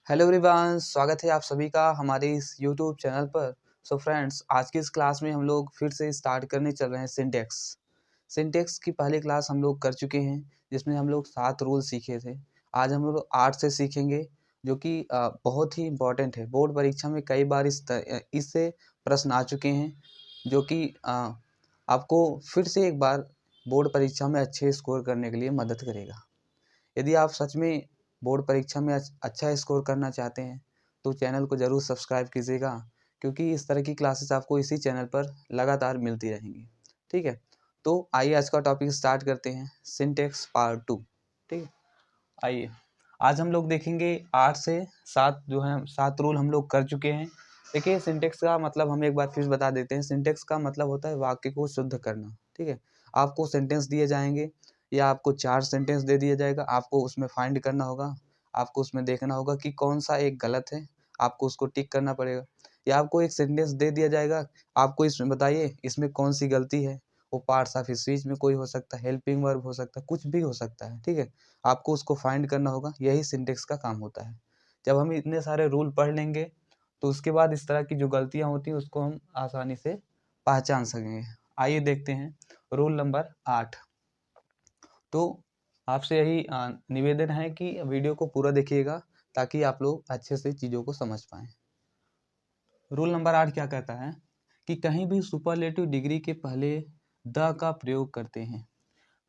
Hello everyone, स्वागत है आप सभी का हमारे इस यूट्यूब चैनल पर। सो फ्रेंड्स, आज की इस क्लास में हम लोग फिर से स्टार्ट करने चल रहे हैं सिंटेक्स। सिंटेक्स की पहली क्लास हम लोग कर चुके हैं, जिसमें हम लोग 7 रूल सीखे थे। आज हम लोग 8 से सीखेंगे, जो कि बहुत ही इम्पोर्टेंट है। बोर्ड परीक्षा में कई बार इससे प्रश्न आ चुके हैं, जो कि आपको फिर से एक बार बोर्ड परीक्षा में अच्छे स्कोर करने के लिए मदद करेगा। यदि आप सच में बोर्ड परीक्षा में अच्छा स्कोर करना चाहते हैं तो चैनल को ज़रूर सब्सक्राइब कीजिएगा, क्योंकि इस तरह की क्लासेस आपको इसी चैनल पर लगातार मिलती रहेंगी। ठीक है, तो आइए आज का टॉपिक स्टार्ट करते हैं, सिंटेक्स पार्ट 2। ठीक है, आइए आज हम लोग देखेंगे 8 से 7 जो है 7 रूल हम लोग कर चुके हैं। देखिए, सिंटेक्स का मतलब हम एक बार फिर बता देते हैं। सिंटेक्स का मतलब होता है वाक्य को शुद्ध करना। ठीक है, आपको सेंटेंस दिए जाएंगे या आपको 4 सेंटेंस दे दिया जाएगा, आपको उसमें फाइंड करना होगा। आपको उसमें देखना होगा कि कौन सा एक गलत है, आपको उसको टिक करना पड़ेगा। या आपको एक सेंटेंस दे दिया जाएगा, आपको इसमें बताइए इसमें कौन सी गलती है। वो पार्ट्स ऑफ स्पीच में कोई हो सकता है, हेल्पिंग वर्ब हो सकता है, कुछ भी हो सकता है। ठीक है, आपको उसको फाइंड करना होगा। यही सिंटेक्स का काम होता है। जब हम इतने सारे रूल पढ़ लेंगे तो उसके बाद इस तरह की जो गलतियां होती हैं उसको हम आसानी से पहचान सकेंगे। आइए देखते हैं रूल नंबर 8। तो आपसे यही निवेदन है कि वीडियो को पूरा देखिएगा, ताकि आप लोग अच्छे से चीज़ों को समझ पाएँ। रूल नंबर 8 क्या कहता है कि कहीं भी सुपरलेटिव डिग्री के पहले द का प्रयोग करते हैं।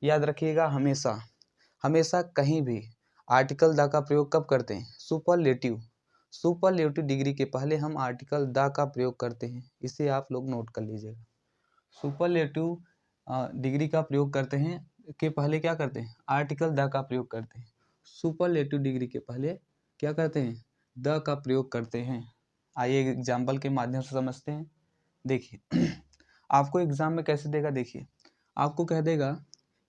याद रखिएगा, हमेशा हमेशा कहीं भी आर्टिकल द का प्रयोग कब करते हैं? सुपरलेटिव सुपरलेटिव डिग्री के पहले हम आर्टिकल द का प्रयोग करते हैं। इसे आप लोग नोट कर लीजिएगा। सुपरलेटिव डिग्री का प्रयोग करते हैं के पहले क्या करते हैं? आर्टिकल द का प्रयोग करते हैं। सुपरलेटिव डिग्री के पहले क्या करते हैं? द का प्रयोग करते हैं। आइए एग्जाम्पल के माध्यम से समझते हैं। देखिए आपको एग्जाम में कैसे देगा, देखिए आपको कह देगा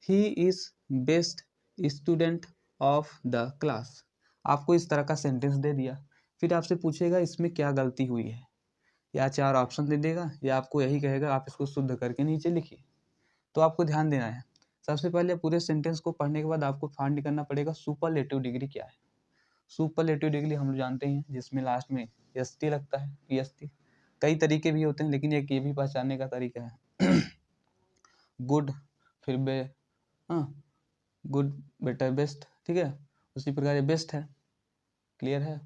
he is best student of the class. आपको इस तरह का सेंटेंस दे दिया, फिर आपसे पूछेगा इसमें क्या गलती हुई है, या 4 ऑप्शन दे देगा, या आपको यही कहेगा आप इसको शुद्ध करके नीचे लिखिए। तो आपको ध्यान देना है, सबसे पहले पूरे सेंटेंस को पढ़ने के बाद आपको फाइंड करना पड़ेगा सुपरलेटिव डिग्री क्या है। सुपरलेटिव डिग्री हम लोग जानते हैं जिसमें लास्ट में एसटी लगता है, पीएसटी। कई तरीके भी होते हैं, लेकिन एक ये भी पहचानने का तरीका है गुड, फिर गुड, बेटर, बेस्ट। ठीक है, उसी प्रकार ये बेस्ट है, क्लियर है,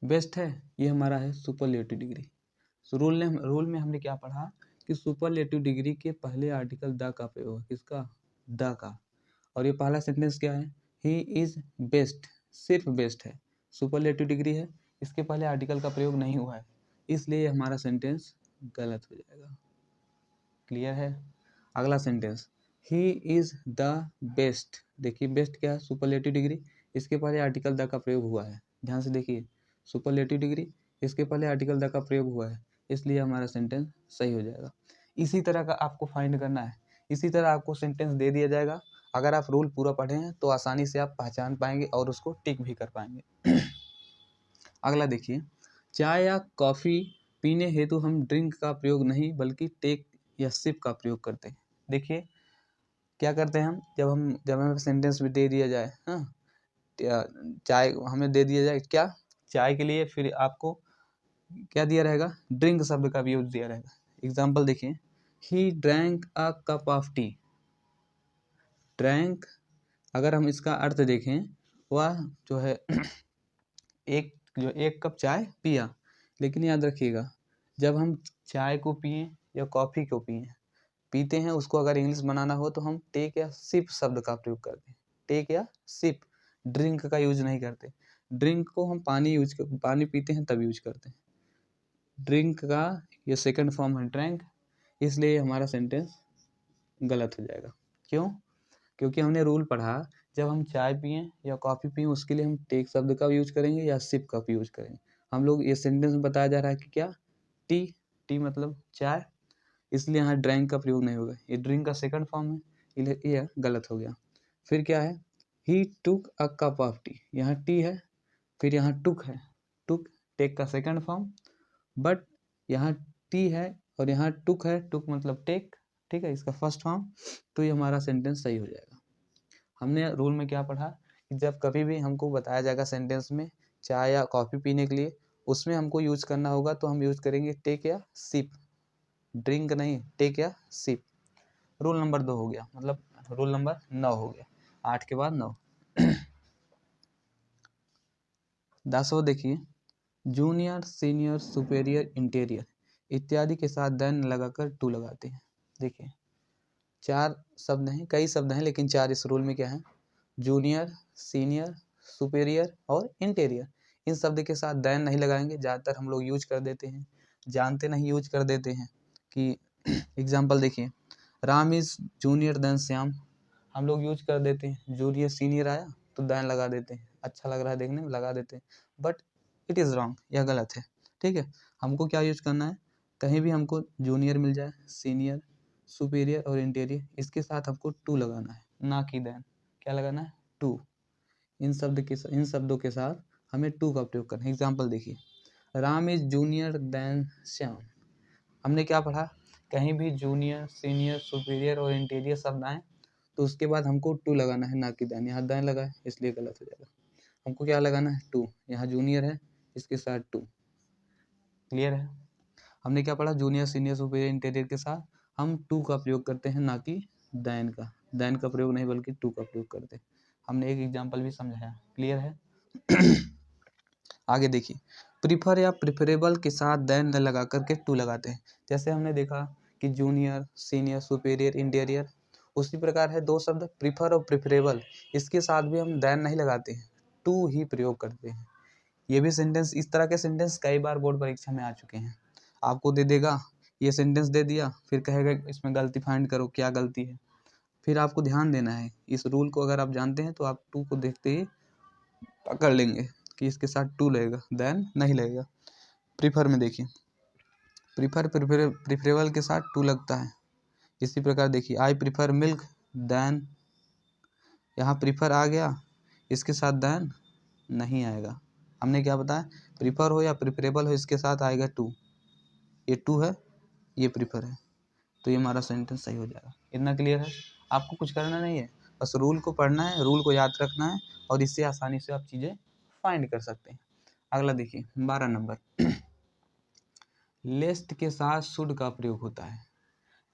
बेस्ट है, ये हमारा है सुपरलेटिव डिग्री। तो रूल में हमने क्या पढ़ा कि सुपरलेटिव डिग्री के पहले आर्टिकल द का प्रयोग है। किसका? द का। और ये पहला सेंटेंस क्या है? ही इज बेस्ट, सिर्फ बेस्ट है, सुपरलेटिव डिग्री है, इसके पहले आर्टिकल का प्रयोग नहीं हुआ है, इसलिए हमारा सेंटेंस गलत हो जाएगा। क्लियर है? अगला sentence, he is the best. देखिए बेस्ट क्या है? सुपरलेटिव डिग्री, इसके पहले आर्टिकल द का प्रयोग हुआ है। ध्यान से देखिए, सुपरलेटिव डिग्री, इसके पहले आर्टिकल द का प्रयोग हुआ है, इसलिए हमारा सेंटेंस सही हो जाएगा। इसी तरह का आपको फाइंड करना है। इसी तरह आपको सेंटेंस दे दिया जाएगा। अगर आप रूल पूरा पढ़े हैं तो आसानी से आप पहचान पाएंगे और उसको टिक भी कर पाएंगे अगला देखिए, चाय या कॉफ़ी पीने हेतु हम ड्रिंक का प्रयोग नहीं बल्कि टेक या सिप का प्रयोग करते हैं। देखिए क्या करते हैं हम, जब हमें सेंटेंस में दे दिया जाए, हाँ, चाय हमें दे दिया जाए, क्या चाय के लिए, फिर आपको क्या दिया रहेगा? ड्रिंक शब्द का भी यूज दिया रहेगा। एग्जाम्पल देखिए, he drank a cup of T. Drank, अगर हम इसका अर्थ देखें, वह जो है एक कप चाय पिया। लेकिन याद रखिएगा, जब हम चाय को पिए या कॉफ़ी को पीते हैं, उसको अगर इंग्लिश बनाना हो तो हम टेक या सिप शब्द का प्रयोग करते हैं। टेक या सिप, ड्रिंक का यूज नहीं करते। ड्रिंक को हम पानी पीते हैं तब यूज करते हैं। ड्रिंक का ये सेकंड फॉर्म है ड्रैंक, इसलिए हमारा सेंटेंस गलत हो जाएगा। क्यों? क्योंकि हमने रूल पढ़ा, जब हम चाय पिएं या कॉफ़ी पिएं उसके लिए हम टेक शब्द का यूज करेंगे या सिप का यूज करेंगे। हम लोग ये सेंटेंस में बताया जा रहा है कि क्या? टी, टी मतलब चाय, इसलिए यहाँ ड्रैंक का प्रयोग नहीं होगा। ये ड्रिंक का सेकंड फॉर्म है, ये गलत हो गया। फिर क्या है? ही टुक अ कप ऑफ टी, यहाँ टी है, फिर यहाँ टुक है। टुक टेक का सेकंड फॉर्म, बट यहाँ टी है और यहाँ टुक है, टुक मतलब टेक। ठीक है, इसका फर्स्ट फॉर्म, तो ये हमारा सेंटेंस सही हो जाएगा। हमने रूल में क्या पढ़ा कि जब कभी भी हमको बताया जाएगा सेंटेंस में चाय या कॉफ़ी पीने के लिए, उसमें हमको यूज़ करना होगा तो हम यूज़ करेंगे टेक या सिप, ड्रिंक नहीं, टेक या सिप। रूल नंबर 2 हो गया, मतलब रूल नंबर 9 हो गया, 8 के बाद 9। 10वां देखिए, जूनियर, सीनियर, सुपेरियर, इंटीरियर इत्यादि के साथ देन लगाकर टू लगाते हैं। देखिए 4 शब्द हैं, कई शब्द हैं, लेकिन 4 इस रूल में क्या है, जूनियर, सीनियर, सुपेरियर और इंटीरियर। इन शब्द के साथ देन नहीं लगाएंगे, ज़्यादातर हम लोग यूज कर देते हैं, जानते नहीं यूज कर देते हैं कि एग्जाम्पल देखिए, Ram is junior than Shyam, हम लोग यूज कर देते हैं, जूनियर सीनियर आया तो देन लगा देते हैं, अच्छा लग रहा है देखने में लगा देते हैं, बट इट इज़ रॉन्ग, यह गलत है। ठीक है, हमको क्या यूज करना है, कहीं भी हमको जूनियर मिल जाए, सीनियर, सुपीरियर और इंटीरियर, इसके साथ हमको टू लगाना है, ना कि देन। क्या लगाना है, टू। इन शब्दों के साथ हमें टू का प्रयोग करना है। एग्जाम्पल देखिए, Ram is junior than Shyam, हमने क्या पढ़ा, कहीं भी जूनियर, सीनियर, सुपीरियर और इंटीरियर शब्द आए तो उसके बाद हमको टू लगाना है, ना कि देन। यहाँ देन लगा है इसलिए गलत हो जाएगा, हमको क्या लगाना है, टू। यहाँ जूनियर है, इसके साथ टू। क्लियर है, हमने क्या पढ़ा, जूनियर, सीनियर, सुपीरियर, इंटीरियर के साथ हम टू का प्रयोग करते हैं, ना कि देन का। देन का प्रयोग नहीं बल्कि टू का प्रयोग करते हैं। हमने एक एग्जाम्पल भी समझाया। क्लियर है। आगे देखिए, प्रीफर या प्रिफरेबल के साथ देन न लगा करके टू लगाते हैं। जैसे हमने देखा कि जूनियर, सीनियर, सुपीरियर, इंटीरियर, उसी प्रकार है दो शब्द प्रीफर और प्रिफरेबल, इसके साथ भी हम देन नहीं लगाते हैं, टू ही प्रयोग करते हैं। ये भी सेंटेंस, इस तरह के सेंटेंस कई बार बोर्ड परीक्षा में आ चुके हैं। आपको दे देगा, ये सेंटेंस दे दिया, फिर कहेगा इसमें गलती फाइंड करो, क्या गलती है। फिर आपको ध्यान देना है, इस रूल को अगर आप जानते हैं तो आप टू को देखते ही पकड़ लेंगे कि इसके साथ टू लगेगा, देन नहीं लगेगा। प्रीफर में देखिए, प्रिफरेबल के साथ टू लगता है। इसी प्रकार देखिए, आई प्रीफर मिल्क देन, यहाँ प्रीफर आ गया, इसके साथ देन नहीं आएगा। हमने क्या बताया, प्रीफर हो या प्रिफरेबल हो, इसके साथ आएगा टू। ये टू है, ये प्रीफर है, तो ये हमारा सेंटेंस सही हो जाएगा। इतना क्लियर है, आपको कुछ करना नहीं है, बस रूल को पढ़ना है, रूल को याद रखना है, और इससे आसानी से आप चीज़ें फाइंड कर सकते हैं। अगला देखिए 12 नंबर, लेस्ट के साथ शुड का प्रयोग होता है।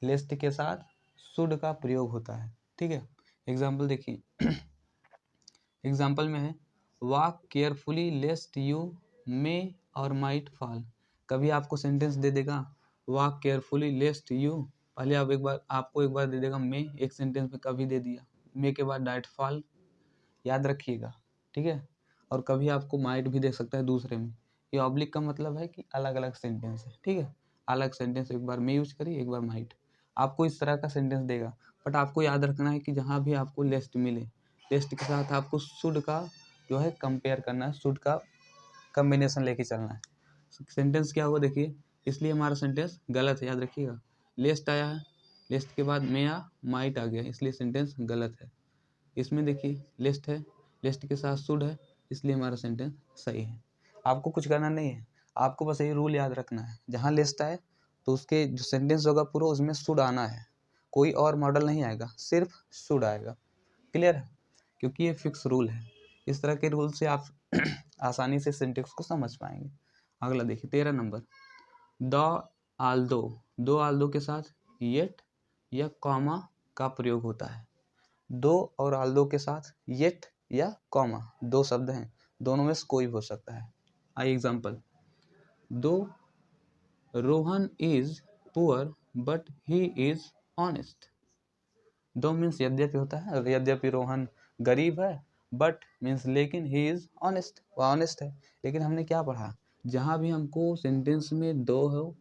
लेस्ट के साथ शुड का प्रयोग होता है। ठीक है, एग्जाम्पल देखिए, एग्जाम्पल में है, वॉक केयरफुली लेस्ट यू मे और माइट फॉल। कभी आपको सेंटेंस दे देगा वॉक केयरफुली लेस्ट यू, पहले आपको एक बार दे देगा मे, एक सेंटेंस में कभी दे दिया, मे के बाद डाइट फॉल, याद रखिएगा। ठीक है, और कभी आपको माइट भी दे सकता है दूसरे में। ये ऑब्लिक का मतलब है कि अलग अलग सेंटेंस है। ठीक है, अलग सेंटेंस, एक बार मे यूज करिए, एक बार माइट, आपको इस तरह का सेंटेंस देगा। बट आपको याद रखना है कि जहाँ भी आपको लेस्ट मिले, लेस्ट के साथ आपको शुड का जो है कंपेयर करना है, शुड का कम्बिनेशन लेके चलना है। सेंटेंस क्या होगा देखिए, इसलिए हमारा सेंटेंस गलत है, याद रखिएगा। लेस्ट आया है, लेस्ट के बाद मे या माइट आ गया, इसलिए सेंटेंस गलत है। इसमें देखिए लेस्ट है, लेस्ट के साथ शुड है, इसलिए हमारा सेंटेंस सही है। आपको कुछ करना नहीं है, आपको बस ये रूल याद रखना है, जहाँ लिस्ट आए तो उसके जो सेंटेंस होगा पूरा उसमें शुड आना है, कोई और मॉडल नहीं आएगा, सिर्फ शुड आएगा। क्लियर है, क्योंकि ये फिक्स रूल है। इस तरह के रूल से आप आसानी से सिंटेक्स को समझ पाएंगे। अगला देखिए 13 नंबर, द आल्दो, दो आल्दो के साथ येट या कॉमा का प्रयोग होता है। दो और आल्दो के साथ येट या कॉमा, दो शब्द हैं, दोनों में से कोई हो सकता है। आई एग्जाम्पल, दो Rohan is poor but he is honest. दो मीन्स यद्यपि होता है, यद्यपि रोहन गरीब है, बट मीन्स लेकिन ही इज ऑनेस्ट, वह ऑनेस्ट है। लेकिन हमने क्या पढ़ा, जहाँ भी हमको सेंटेंस में दो हो,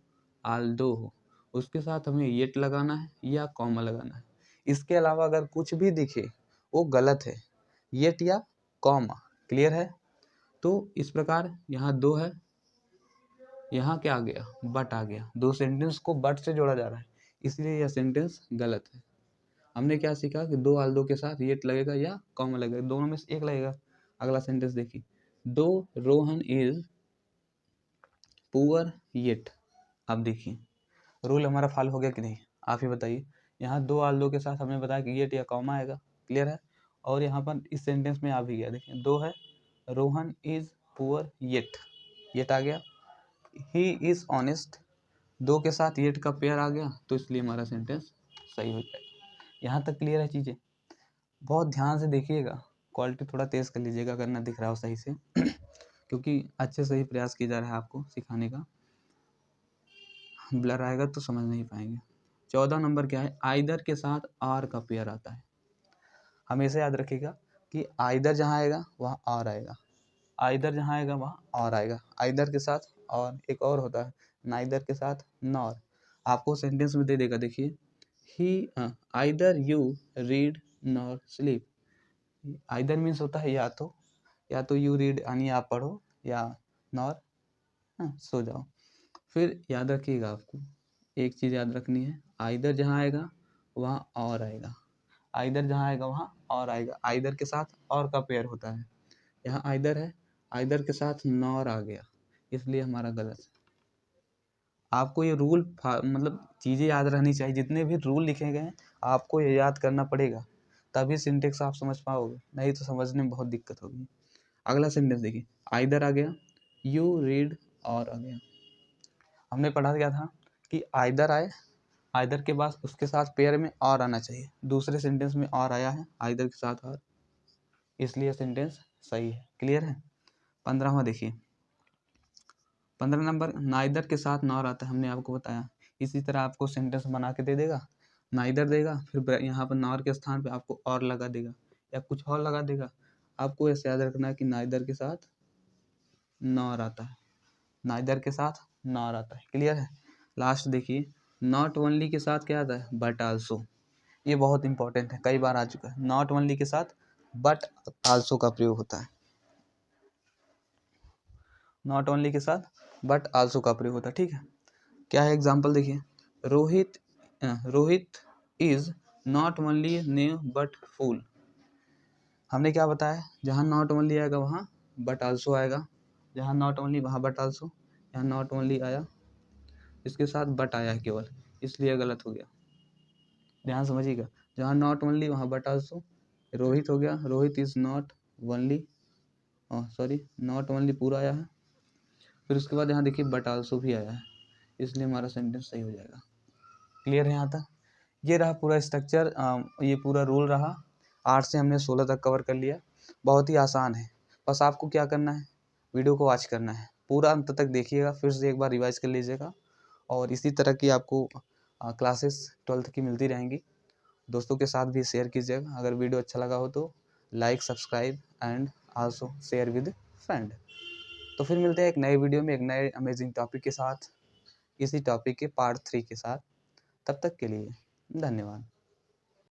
आल्दो हो, उसके साथ हमें येट लगाना है या कॉमा लगाना है। इसके अलावा अगर कुछ भी दिखे वो गलत है, येट या कॉमा। क्लियर है, तो इस प्रकार यहाँ दो है, यहाँ क्या आ गया, बट आ गया, दो सेंटेंस को बट से जोड़ा जा रहा है, इसलिए यह सेंटेंस गलत है। हमने क्या सीखा कि दो आल्दो के साथ येट लगेगा या कॉमा लगेगा, दोनों में से एक लगेगा। अगला सेंटेंस देखिए, दो रोहन इज पुअर येट। अब देखिए रूल हमारा फॉलो हो गया कि नहीं, आप ही बताइए। यहाँ दो आल्दो के साथ हमने बताया कि येट या कॉमा आएगा। क्लियर है, और यहाँ पर इस सेंटेंस में आ भी गया, देखिए दो है, रोहन इज पुअर येट आ गया। ही इज़ ऑनेस्ट, दो के साथ येट का पेयर आ गया तो इसलिए हमारा सेंटेंस सही हो जाएगा। यहाँ तक क्लियर है चीज़ें? बहुत ध्यान से देखिएगा, क्वालिटी थोड़ा तेज़ कर लीजिएगा अगर ना दिख रहा हो सही से क्योंकि अच्छे से ही प्रयास किया जा रहा है आपको सिखाने का। ब्लर आएगा तो समझ नहीं पाएंगे। 14 नंबर क्या है? आइदर के साथ आर का पेयर आता है। हमेशा याद रखिएगा कि आइदर जहाँ आएगा वहाँ आर आएगा, आइदर जहाँ आएगा वहाँ और आएगा। आइदर के साथ और एक और होता है, नाइदर के साथ नॉर। आपको सेंटेंस में दे देगा, देखिए ही either you read nor sleep. Either means होता है या तो यू रीड यानी आप पढ़ो, या नॉर सो जाओ। फिर याद रखिएगा, आपको एक चीज़ याद रखनी है, आइदर जहाँ आएगा वहाँ और आएगा, आइदर जहाँ आएगा वहाँ और आएगा। आइदर के साथ और का पेयर होता है, यहाँ आइदर है, आइदर के साथ नॉर आ गया, इसलिए हमारा गलत है। आपको ये रूल मतलब चीज़ें याद रहनी चाहिए, जितने भी रूल लिखे गए हैं आपको ये याद करना पड़ेगा, तभी सिंटेक्स आप समझ पाओगे, नहीं तो समझने में बहुत दिक्कत होगी। अगला सेंटेंस देखिए, आइदर आ गया, यू रीड और आ गया। हमने पढ़ा क्या था कि आइदर आए, आइदर के बाद उसके साथ पेयर में और आना चाहिए। दूसरे सेंटेंस में और आया है आइदर के साथ और, इसलिए सेंटेंस सही है। क्लियर है? 15वां देखिए, 15 नंबर नाइदर के साथ नॉर आता है, हमने आपको बताया। इसी तरह आपको सेंटेंस बना के दे देगा, नाइदर देगा, फिर यहाँ पर नॉर के स्थान पे आपको और लगा देगा या कुछ और लगा देगा। आपको ऐसे याद रखना है कि नाइदर के साथ नॉर आता है, नाइदर के साथ नॉर आता है। क्लियर है? लास्ट देखिए, नॉट ओनली के साथ क्या आता है? But also. ये बहुत इंपॉर्टेंट है, कई बार आ चुका है। नॉट ओनली के साथ बट आल्सो का प्रयोग होता है, नॉट ओनली के साथ बट आल्सो का प्रयोग होता है। ठीक है, क्या है एग्जाम्पल देखिए, Rohit is not only new but fool. हमने क्या बताया, जहाँ नॉट ओनली आएगा वहाँ बट आल्सो आएगा, जहाँ नॉट ओनली वहाँ बट आल्सो, यहाँ नॉट ओनली आया, इसके साथ बट आया है केवल, इसलिए गलत हो गया। ध्यान समझिएगा, जहाँ नॉट ओनली वहाँ बट आल्सो। रोहित हो गया, Rohit is not only, sorry not only पूरा आया है, फिर उसके बाद यहाँ देखिए बट आल्सो भी आया है, इसलिए हमारा सेंटेंस सही हो जाएगा। क्लियर है यहाँ तक? ये रहा पूरा स्ट्रक्चर, ये पूरा रूल रहा। 8 से हमने 16 तक कवर कर लिया। बहुत ही आसान है, बस आपको क्या करना है, वीडियो को वॉच करना है, पूरा अंत तक देखिएगा, फिर से एक बार रिवाइज कर लीजिएगा। और इसी तरह की आपको क्लासेस 12th की मिलती रहेंगी। दोस्तों के साथ भी शेयर कीजिएगा। अगर वीडियो अच्छा लगा हो तो like, subscribe and also share with friend. तो फिर मिलते हैं एक नए वीडियो में एक नए अमेजिंग टॉपिक के साथ, इसी टॉपिक के पार्ट 3 के साथ। तब तक के लिए धन्यवाद।